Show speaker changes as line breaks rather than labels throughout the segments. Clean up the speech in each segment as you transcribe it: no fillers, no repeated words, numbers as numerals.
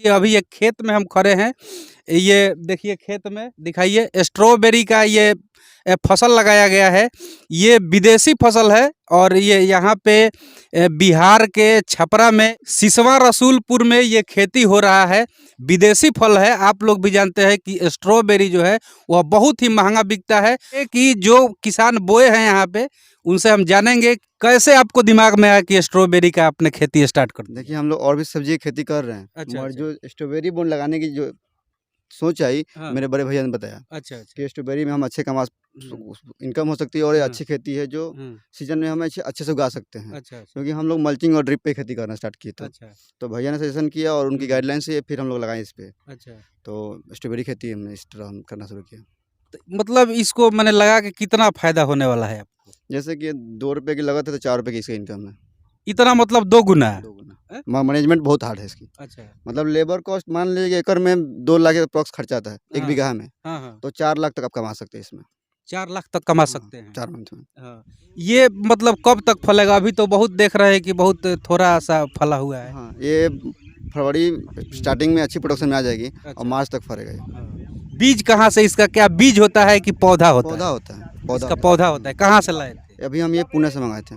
ये अभी एक खेत में हम खड़े हैं। ये देखिए खेत में दिखाइए स्ट्रॉबेरी का ये फसल लगाया गया है। ये विदेशी फसल है और ये यहाँ पे बिहार के छपरा में सिसवा रसूलपुर में ये खेती हो रहा है। विदेशी फल है। आप लोग भी जानते हैं कि स्ट्रॉबेरी जो है वह बहुत ही महंगा बिकता है। कि जो किसान बोए हैं यहाँ पे उनसे हम जानेंगे कैसे आपको दिमाग में आया कि स्ट्रॉबेरी का आपने खेती स्टार्ट कर दी।
देखिए हम लोग और भी सब्जी की खेती कर रहे हैं।
अच्छा,
और
अच्छा।
जो स्ट्रॉबेरी बोन लगाने की जो सोच आई,
हाँ।
मेरे बड़े भैया ने बताया
अच्छा, अच्छा।
कि स्ट्रॉबेरी में हम अच्छे
हम्म,
इनकम हो सकती है और ये
हाँ।
अच्छी खेती है जो
हम्म,
सीजन में हम अच्छे से उगा सकते हैं।
अच्छा, अच्छा।
क्योंकि हम लोग मल्चिंग और ड्रिप पे खेती करना स्टार्ट किए थे।
अच्छा,
तो भैया ने सजेशन किया और उनकी गाइडलाइन से फिर हम लोग लगाए इस पे।
अच्छा।
तो स्ट्रॉबेरी खेती हमने इस तरह हम करना शुरू किया।
तो मतलब इसको मैंने लगा कि कितना फायदा होने वाला है आपको?
जैसे कि 2 रुपये की लागत है तो 4 रुपये की इसकी इनकम है।
इतना मतलब 2 गुना?
2 गुना।
हैं?
मैनेजमेंट बहुत हार्ड है इसकी।
अच्छा।
मतलब लेबर कॉस्ट मान लीजिए एकड़ में 2 लाख अप्रॉक्स खर्चा आता है 1
हाँ,
बीघा में।
हाँ, हाँ।
तो 4 लाख तक आप कमा सकते हैं इसमें।
4 लाख तक कमा
हाँ,
सकते हैं।
4 मंथ में।
हाँ। ये मतलब कब तक फलेगा? अभी तो बहुत देख रहे हैं कि बहुत थोड़ा-सा फला हुआ है।
हाँ, ये फरवरी स्टार्टिंग में अच्छी प्रोडक्शन में आ जाएगी और
अच्छा।
मार्च तक फरेगा ये।
हाँ। बीज कहाँ से इसका क्या बीज होता है कि पौधा होता
पौधा
है?
होता है, पौधा
इसका
होता
पौधा होता है। कहाँ से लाए थे?
है। अभी हम ये पुणे से मँगाए थे,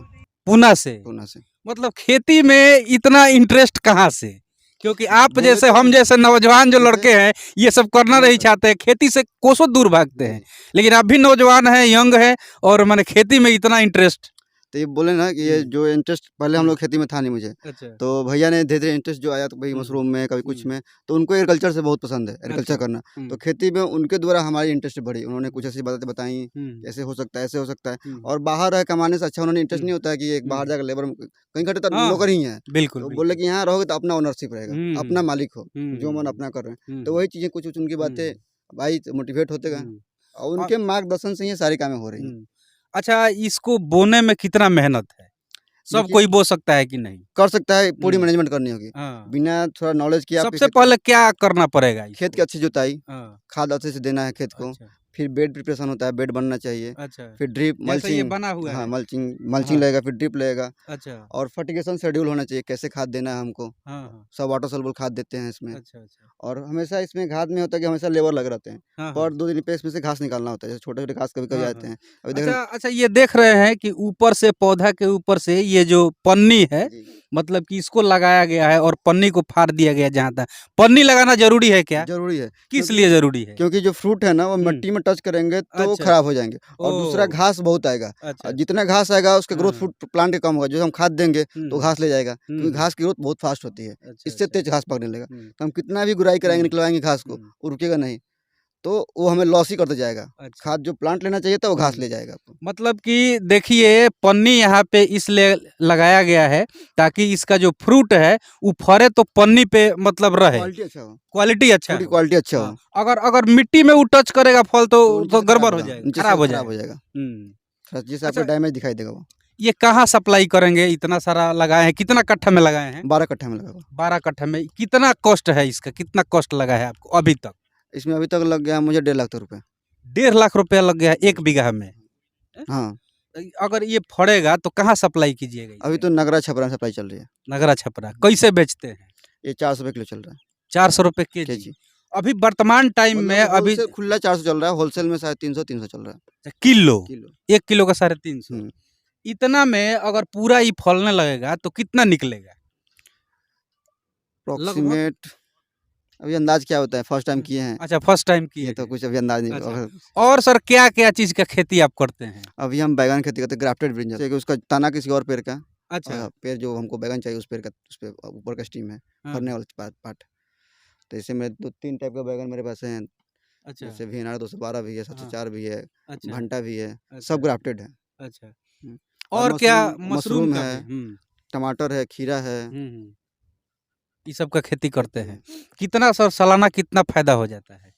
पूना से?
पूना से।
मतलब खेती में इतना इंटरेस्ट कहाँ से? क्योंकि आप
बोले
जैसे
तो
हम जैसे नौजवान जो
जैसे
लड़के हैं ये सब करना
नहीं
नहीं
सर।
चाहते, खेती से कोसों दूर भागते हैं।
जी।
लेकिन आप भी नौजवान हैं, यंग हैं और माने खेती में इतना इंटरेस्ट।
तो ये बोले ना कि ये
हुँ।
जो इंटरेस्ट पहले हम
हुँ।
लोग खेती में था नहीं मुझे।
अच्छा।
तो भैया ने धीरे-धीरे इंटरेस्ट जो आया तो कभी
हुँ,
मशरूम में, कभी कुछ
हुँ।
में, तो उनको एग्रीकल्चर से बहुत पसंद है, एग्रीकल्चर
अच्छा।
करना। तो
हुँ,
खेती में उनके द्वारा हमारी इंटरेस्ट बढ़ी। उन्होंने कुछ
हुँ,
ऐसी बातें बताई,
हुँ,
ऐसे हो सकता है, ऐसे हो सकता है।
हुँ,
और बाहर रह कमाने से अच्छा उन्होंने इंटरेस्ट
हुँ,
नहीं होता है कि एक बाहर
हुँ।
जाकर लेबर में कहीं खटे तो
हाँ,
नौकर
हाँ।
ही हैं।
बिल्कुल,
तो बोले
बिल्कुल।
कि यहाँ रहोगे तो अपना ओनरशिप रहेगा,
हुँ,
अपना
हुँ,
मालिक हो,
हुँ,
जो मन
हुँ,
अपना कर रहे हैं।
हुँ,
तो
हुँ,
वही चीज़ें कुछ-कुछ उनकी बातें
हुँ,
आई तो मोटिवेट होते गए
हुँ।
और
अ,
उनके मार्गदर्शन से ये सारी कामें हो रही हैं।
हुँ। अच्छा इसको बोने में कितना मेहनत है? सब
देखिए
कोई बो सकता है कि नहीं?
कर सकता है, पूरी
हुँ।
मैनेजमेंट करनी होगी।
हाँ।
बिना थोड़ा नॉलेज के आपके
सबसे पहले क्या करना पड़ेगा
खेत
इसको?
की अच्छी जुताई,
हाँ।
खाद अच्छे से देना है खेत को,
अच्छा,
फिर बेड प्रिपरेशन होता है, बेड बनना चाहिए,
अच्छा।
फिर ड्रिप,
जैसे ये
मल्चिंग।
बना हुआ
हाँ,
है?
मल्चिंग मल्चिंग
हाँ।
लगेगा, फिर ड्रिप लगेगा
अच्छा।
और फर्टिगेशन शेड्यूल होना चाहिए, कैसे खाद देना है हमको।
हाँ, हाँ।
सब वाटर सॉल्युबल खाद देते हैं इसमें।
अच्छा, अच्छा।
और हमेशा इसमें खाद में होता है कि हमेशा लेबर लगे रहते हैं।
हाँ, हाँ।
पर 2 दिन पे इसमें से घास निकालना होता है, जैसे छोटे-छोटे घास कभी-कभी
हाँ,
आते
हाँ।
हैं। अभी देख रहे
अच्छा अच्छा ये देख रहे हैं कि ऊपर से पौधा के ऊपर से ये जो पन्नी है
हैं जी,
मतलब कि इसको लगाया गया है और पन्नी को फाड़ दिया गया जहाँ तक। पन्नी लगाना ज़रूरी है क्या?
ज़रूरी है
किस लिए
क्योंकि
ज़रूरी है?
क्योंकि जो फ्रूट है ना वो
हुँ।
मिट्टी में टच करेंगे तो
अच्छा,
खराब हो
अच्छा।
जाएँगे और दूसरा
ओह!
घास बहुत आएगा।
अच्छा,
और
अच्छा।
जितना घास आएगा उसका
हाँ,
ग्रोथ
हाँ।
फूड प्लांट का कम होगा। जो हम खाद देंगे
हुँ,
तो
हुँ।
घास ले जाएगा
हुँ,
क्योंकि
हुँ।
घास की ग्रोथ बहुत फास्ट होती है।
अच्छा,
इससे
अच्छा।
तेज़ घास पकड़ने लगेगा।
हुँ,
तो हम कितना भी गुड़ाई कराएँगे,
हुँ,
निकलवाएँगे घास को,
हुँ।
वो रुकेगा नहीं। तो वो हमें लॉस ही करते जाएगा।
अच्छा।
खाद जो प्लांट लेना चाहिए था वो घास
हुँ।
ले जाएगा आपको।
मतलब कि देखिए पन्नी यहाँ पे इसलिए लगाया गया है ताकि इसका जो फ्रूट है वो फरे तो पन्नी पे मतलब रहे,
क्वालिटी अच्छा हो,
क्वालिटी अच्छा
फ्रूट की
हो।
क्वालिटी अच्छा
हाँ,
हो।
अगर अगर मिट्टी में वो टच करेगा फल तो
तो नीचे
तो
से खराब
गड़बड़ हो
होगा,
जाएगा,
नीचे से
खराब
वो
हो
खराब हो
जाएगा।
जाएगा।
हुँ।
जैसे आपको
अच्छा
डैमेज दिखाई देगा वो।
ये कहाँ सप्लाई करेंगे? इतना सारा लगाए हैं, कितना कट्ठा में लगाए हैं?
12 कट्ठे में लगा हुआ।
12 कट्ठा में कितना कॉस्ट है इसका? कितना कॉस्ट लगा है आपको अभी तक?
इसमें अभी तक लग गया मुझे 1.5 लाख रुपए।
1.5 लाख रुपया लग गया है
जी।
1 बीघा में। हैं?
हाँ,
अगर ये फड़ेगा तो कहाँ सप्लाई कीजिएगा
अभी
इसे?
तो नगरा छपरा में सप्लाई चल रही है।
नगरा छपरा कैसे बेचते हैं?
ये 400 रुपए किलो चल रहा है,
400 रुपए केजी।
केजी।
अभी वर्तमान टाइम में
मतलब
अभी
होलसेल खुला 400 चल रहा है, होलसेल में शायद 300 चल रहा है,
किलो,
किलो।
1 किलो का 350।
हुँ,
इतना में अगर पूरा ये फलने लगेगा तो कितना निकलेगा? लगभग
अप्रॉक्सिमेट अभी अंदाज़ क्या होता है, फर्स्ट टाइम किए हैं,
अच्छा फर्स्ट टाइम
ये
किए
तो
हैं।
कुछ अभी अंदाज़ नहीं।
अच्छा
अगर
और सर क्या-क्या चीज़ का खेती आप करते हैं?
अभी हम बैंगन की खेती करते हैं, ग्राफ्टेड ब्रिंजल, जैसे कि उसका तना किसी और पेड़ का
अच्छा।
पेड़ जो हमको बैंगन चाहिए उस पेड़ का उसपे ऊपर का स्टीम है,
हाँ,
फरने
हाँ।
वाला पार्ट। तो ऐसे में 2-3 टाइप का बैंगन मेरे पास हैं,
अच्छा।
जैसे वीएनआर 212 भी है,
हाँ।
704 भी है,
अच्छा,
भंटा भी है, सब
अच्छा,
ग्राफ्टेड है।
अच्छा।
हुँ, और
और क्या
मशरूम
मशरूम
मशरूम
का
है,
भी? हुँ,
टमाटर है, खीरा है,
हुँ, हुँ। ये सब का खेती करते
खेती
हैं।
है।
कितना सर सालाना कितना फ़ायदा हो जाता है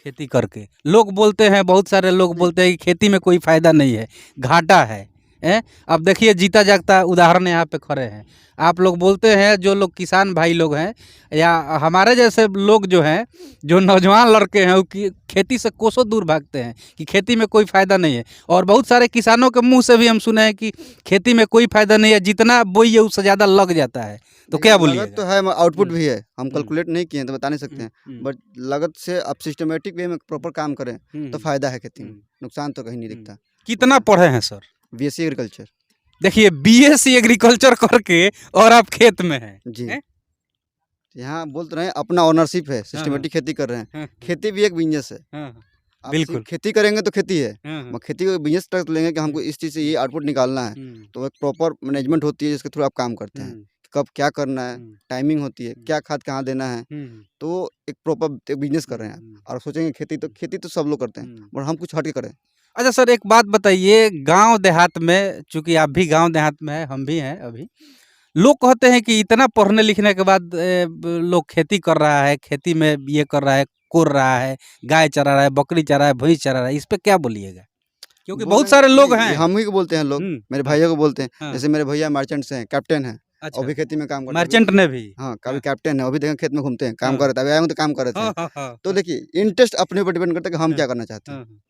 खेती करके? लोग बोलते हैं बहुत सारे लोग
नहीं,
बोलते हैं कि खेती में कोई फ़ायदा नहीं है, घाटा है। हैं। अब देखिए जीता जागता उदाहरण यहाँ पे खड़े हैं। आप लोग बोलते हैं जो लोग किसान भाई लोग हैं या हमारे जैसे लोग जो हैं, जो नौजवान लड़के हैं, वो खेती से कोसों दूर भागते हैं कि खेती में कोई फ़ायदा नहीं है। और बहुत सारे किसानों के मुंह से भी हम सुने हैं कि खेती में कोई फ़ायदा नहीं है, जितना बोइए उससे ज़्यादा लग जाता है। तो क्या
देखिए,
बोलिएगा?
लागत तो है, आउटपुट भी है, हम
हम्म।
कैलकुलेट नहीं किए हैं तो बता नहीं सकते हैं। बट लागत से आप सिस्टमेटिक वे में प्रॉपर काम करें तो फ़ायदा है खेती में, नुकसान तो कहीं नहीं दिखता।
कितना पढ़े हैं सर?
BSc agriculture.
देखिए बीएससी एग्रीकल्चर करके और आप खेत में हैं।
जी।
हैं?
यहाँ बोल तो रहे हैं अपना ओनरशिप है,
हाँ।
सिस्टमेटिक खेती कर रहे हैं।
हाँ,
खेती भी एक बिजनेस है।
हाँ,
आप
बिल्कुल।
सिर्फ खेती करेंगे तो खेती है।
हाँ, हाँ।
मगर खेती को बिजनेस तक लेंगे कि हमको इस चीज़ से ये आउटपुट निकालना है, तो एक प्रॉपर मैनेजमेंट होती है जिसके थ्रू आप काम करते हैं। कब क्या करना है, टाइमिंग होती है, क्या खाद कहाँ देना है, तो एक प्रॉपर बिजनेस कर रहे हैं आप। और सोचेंगे खेती तो सब लोग करते हैं, और हम कुछ हट के करें।
अच्छा सर, एक बात बताइए, गांव देहात में, चूंकि आप भी गांव देहात में हैं, हम भी हैं अभी, लोग कहते हैं कि इतना पढ़ने लिखने के बाद लोग खेती कर रहा है, खेती में ये कर रहा है, कोर रहा है, गाय चरा रहा है, बकरी चरा रहा है, भैंस चरा रहा है, इस पे क्या बोलिएगा? क्योंकि बहुत सारे लोग हैं।
हम ही को बोलते हैं लोग, मेरे भाइयों को बोलते हैं।
हाँ।
जैसे मेरे भैया मर्चेंट्स हैं, कैप्टन हैं,
अच्छा।
और भी खेती में काम करते हैं।
मर्चेंट ने भी?
हाँ, कभी कैप्टन है, वो भी देखें खेत में घूमते हैं, काम
हाँ।
कर रहे थे, अभी आए हों तो काम कर रहे
हाँ,
थे।
हाँ, हाँ,
तो
हाँ,
देखिए इंटरेस्ट अपने ऊपर डिपेंड करता है कि हम
हाँ,
क्या करना चाहते हैं।
हाँ,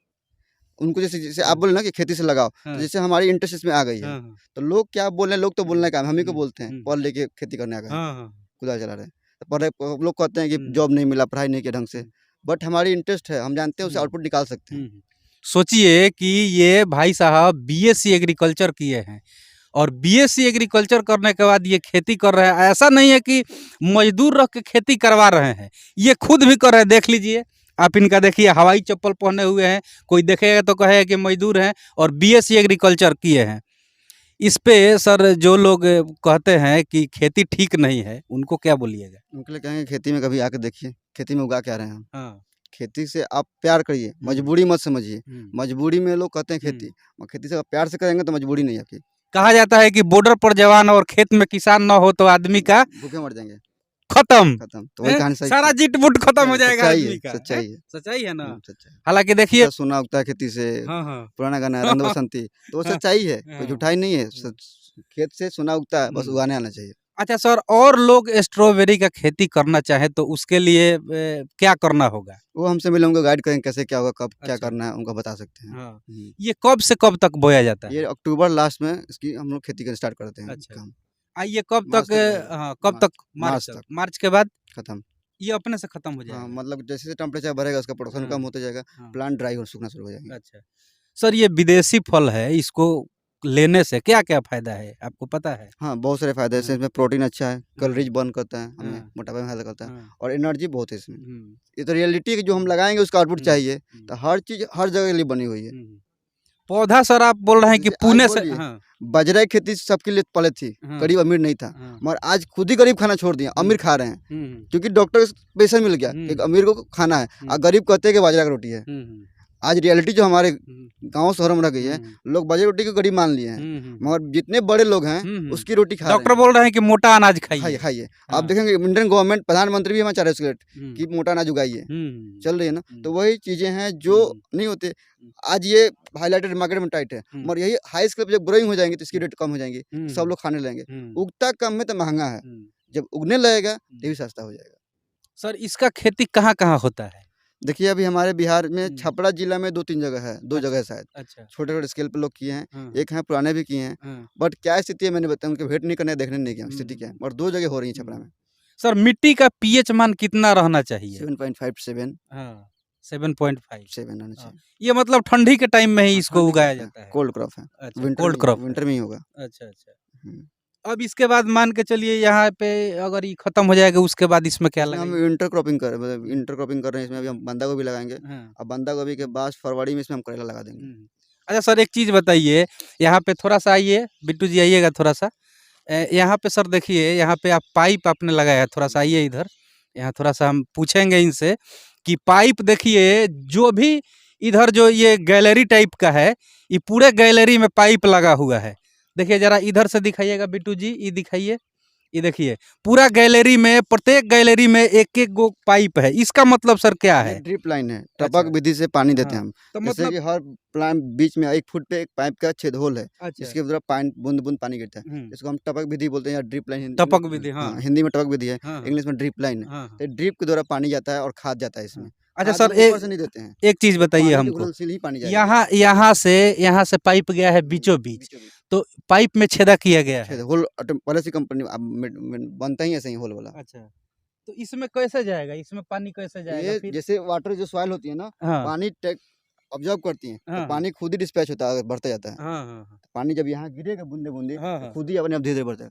उनको जैसे जैसे आप बोले ना कि खेती से लगाओ, तो
हाँ,
जैसे हमारी इंटरेस्ट इसमें आ गई है,
हाँ,
तो लोग क्या बोल रहे हैं, लोग तो बोलने का हम ही को
हम्म,
बोलते हैं, पढ़ लेके खेती करने आ गए हैं,
हाँ, हाँ,
कुदाल चला रहे हैं। तो पढ़े लोग कहते हैं कि
हम्म,
जॉब नहीं मिला, पढ़ाई नहीं किया ढंग से,
हम्म,
बट हमारी इंटरेस्ट है, हम जानते हैं उससे आउटपुट निकाल सकते हैं।
सोचिए कि ये भाई साहब बीएससी एग्रीकल्चर किए हैं और बीएससी एग्रीकल्चर करने के बाद ये खेती कर रहे हैं। ऐसा नहीं है कि मजदूर रख के खेती करवा रहे हैं, ये खुद भी कर रहे हैं। देख लीजिए आप, इनका देखिए हवाई चप्पल पहने हुए हैं, कोई देखेगा तो कहेगा कि मजदूर हैं, और बीएससी एग्रीकल्चर किए हैं। इस पे सर जो लोग कहते हैं कि खेती ठीक नहीं है, उनको क्या बोलिएगा?
उनके लिए कहेंगे खेती में कभी आके देखिए, खेती में उगा क्या रहे हैं हम।
हाँ।
खेती से आप प्यार करिए, मजबूरी मत समझिए। मजबूरी में लोग कहते हैं खेती, और खेती से आप प्यार से करेंगे तो मजबूरी नहीं आपकी।
कहा जाता है कि बॉर्डर पर जवान और खेत में किसान न हो तो आदमी का
भूखे मर जाएंगे,
खत्म।
खत्म। तो वही कहानी सही
सारा जिट बुट खत्म हो जाएगा
सच्चाई
आदमी
है,
का।
सच्चाई है।
सच्चाई है ना?
सच्चाई।
हालांकि देखिए,
तो सुना उगता है खेती से,
हाँ हाँ
पुराना गाना है रंग बसंती, तो वो
हाँ,
सच्चाई है,
हाँ,
कोई झूठाई नहीं है। खेत से सुना उगता है, बस
हम्म।
उगाने आना चाहिए।
अच्छा सर, और लोग स्ट्रॉबेरी का खेती करना चाहे तो उसके लिए क्या करना होगा?
वो हमसे मिले, उनको गाइड करेंगे कैसे क्या होगा, कब क्या
अच्छा।
करना है, उनको बता सकते हैं।
हाँ। ये कब से कब तक बोया जाता
ये
है?
अक्टूबर लास्ट में इसकी हम लोग खेती करना स्टार्ट करते हैं
अच्छा।
काम।
ये कब
मार्च
तक?
तक रहेगा।
हाँ, कब
मार्च-
तक? मार्च
मार्च
तक।
तक।
मार्च के बाद
खत्म।
ये अपने से खत्म हो
हाँ,
जाएगा?
मतलब जैसे जैसे टेम्परेचर बढ़ेगा उसका प्रोडक्शन
हाँ,
कम होता जाएगा,
हाँ।
प्लांट ड्राई और सूखना शुरू हो जाएंगे।
अच्छा सर, ये विदेशी फल है, इसको लेने से क्या क्या फायदा है आपको पता है?
हाँ, बहुत सारे फायदे हैं
हाँ।
इसमें। प्रोटीन अच्छा है,
हाँ।
कैलोरीज बर्न करता है, हमें
हाँ।
मोटापे में फायदा करता है,
हाँ।
और एनर्जी बहुत है इसमें।
हम्म,
ये तो रियलिटी है कि जो हम लगाएंगे उसका आउटपुट चाहिए, तो हर चीज़ हर जगह के लिए बनी हुई है।
पौधा सर आप बोल रहे हैं कि
जैसे आज
पुणे से?
बोलिए,
हाँ,
बाजरा की खेती सबके लिए पहले थी,
हाँ,
गरीब अमीर नहीं था,
हाँ,
मगर आज खुद ही गरीब खाना छोड़ दिया, अमीर खा रहे हैं, क्योंकि डॉक्टर पैसा मिल गया कि अमीर को खाना है, और गरीब कहते हैं कि बाजरा की रोटी है। आज रियलिटी जो हमारे गांव शहरों में रह गई है, लोग बाजरा रोटी को गरीब मान लिए हैं, मगर जितने बड़े लोग हैं उसकी रोटी खा रहे
डॉक्टर बोल रहे हैं कि मोटा अनाज
हैं।
खाइए।
खाइए।
हाँ।
आप देखेंगे इंडियन गवर्नमंट, प्रधानमंत्री भी हमारे चाह रहे हैं कि मोटा अनाज उगाइए, चल रही है ना। तो वही चीजें हैं जो नहीं होते। आज ये हाईलाइटेड मार्केट में टाइट है, मगर यही हाई स्केल पे जब ग्रोइंग हो जाएंगे तो इसकी रेट कम हो जाएंगी, सब लोग खाने लगेंगे। उगता कम है तो महंगा है, जब उगने लगेगा ये भी सस्ता हो जाएगा।
सर इसका खेती कहाँ कहाँ होता है?
देखिए अभी हमारे बिहार में छपरा जिला में 2-3 जगह है, 2 जगह है शायद।
अच्छा।
छोटे छोटे स्केल पे लोग किए हैं,
हाँ।
एक हैं पुराने भी किए हैं,
हाँ।
बट क्या स्थिति है मैंने बताया, उनके भेंट नहीं करने देखने नहीं गया स्थिति क्या है, और 2 जगह हो रही है छपरा में।
सर मिट्टी का पीएच मान कितना रहना चाहिए?
7.57
हाँ, 7.5।
7 आना चाहिए।
ये मतलब ठंडी के टाइम में ही इसको
ठंडी
उगाया
क्रॉप है,
जाता है?
कोल्ड क्रॉप है।
अच्छा,
विंटर
कोल्ड
में
क्रॉप
विंटर में ही होगा।
अच्छा अच्छा।
हम्म।
अब इसके बाद मान के चलिए यहाँ पे अगर ये खत्म हो जाएगा, उसके बाद इसमें क्या
इसमें हम
लगाएंगे?
इंटर क्रॉपिंग कर रहे हैं, मतलब इंटर क्रॉपिंग कर रहे हैं। इसमें अभी हम बंदा गोभी लगाएंगे,
हाँ।
और बंदा गोभी के बाद फरवरी में इसमें हम करेला लगा देंगे।
अच्छा सर, एक चीज़ बताइए, यहाँ पे थोड़ा सा आइए, बिट्टू जी आइएगा थोड़ा सा। यहाँ पे सर देखिए, यहाँ पे आप पाइप आपने लगाया है, थोड़ा सा आइए इधर। यहाँ थोड़ा सा हम पूछेंगे इनसे कि पाइप देखिए, जो भी इधर जो ये गैलरी टाइप का है, ये पूरे गैलरी में पाइप लगा हुआ है। देखिए जरा इधर से दिखाइएगा बिट्टू जी, ये दिखाइए, ये देखिए पूरा गैलरी में, प्रत्येक गैलरी में एक एक गो पाइप है। इसका मतलब सर क्या
ये
है?
ड्रिप लाइन है,
अच्छा।
टपक विधि से पानी देते हैं
हाँ,
हम।
तो
जैसे
मतलब
कि हर प्लांट बीच में 1 फुट पे एक पाइप का छेद होल है,
अच्छा।
जिसके द्वारा पानी बूंद-बूंद पानी गिरता है।
हुँ,
इसको हम टपक विधि बोलते हैं या ड्रिप लाइन
टपक विधि, हाँ,
हाँ, हिंदी में टपक विधि है,
हाँ, हाँ,
इंग्लिश में ड्रिप लाइन है।
हाँ, हाँ,
तो ड्रिप के द्वारा पानी जाता है और खाद जाता है इसमें।
हाँ। अच्छा
खाद
सर,
हम ऊपर से नहीं देते हैं,
एक चीज़ बताइए
पानी के
हमको,
घुलनशील ही पानी जाएगा।
यहाँ से पाइप गया है बीचों-बीच,
बीचों-बीच
तो पाइप में छेदा किया गया
छेद
है।
होल पहले से कंपनी अब बनता ही ऐसे ही होल वाला।
अच्छा, तो इसमें कैसे जाएगा? इसमें पानी कैसे जाएगा
ये
फिर?
जैसे वाटर जो सॉइल होती है ना,
हाँ,
पानी टेक ऑब्जर्व करती है, तो
हाँ, हाँ,
पानी खुद ही डिस्पैच होता है, बढ़ता जाता है।
हाँ, हाँ, हाँ,
पानी जब यहाँ गिरेगा बूंदे-बूंदे,
हाँ,
तो
हाँ।
खुद ही अपने आप धीरे-धीरे बढ़ता है।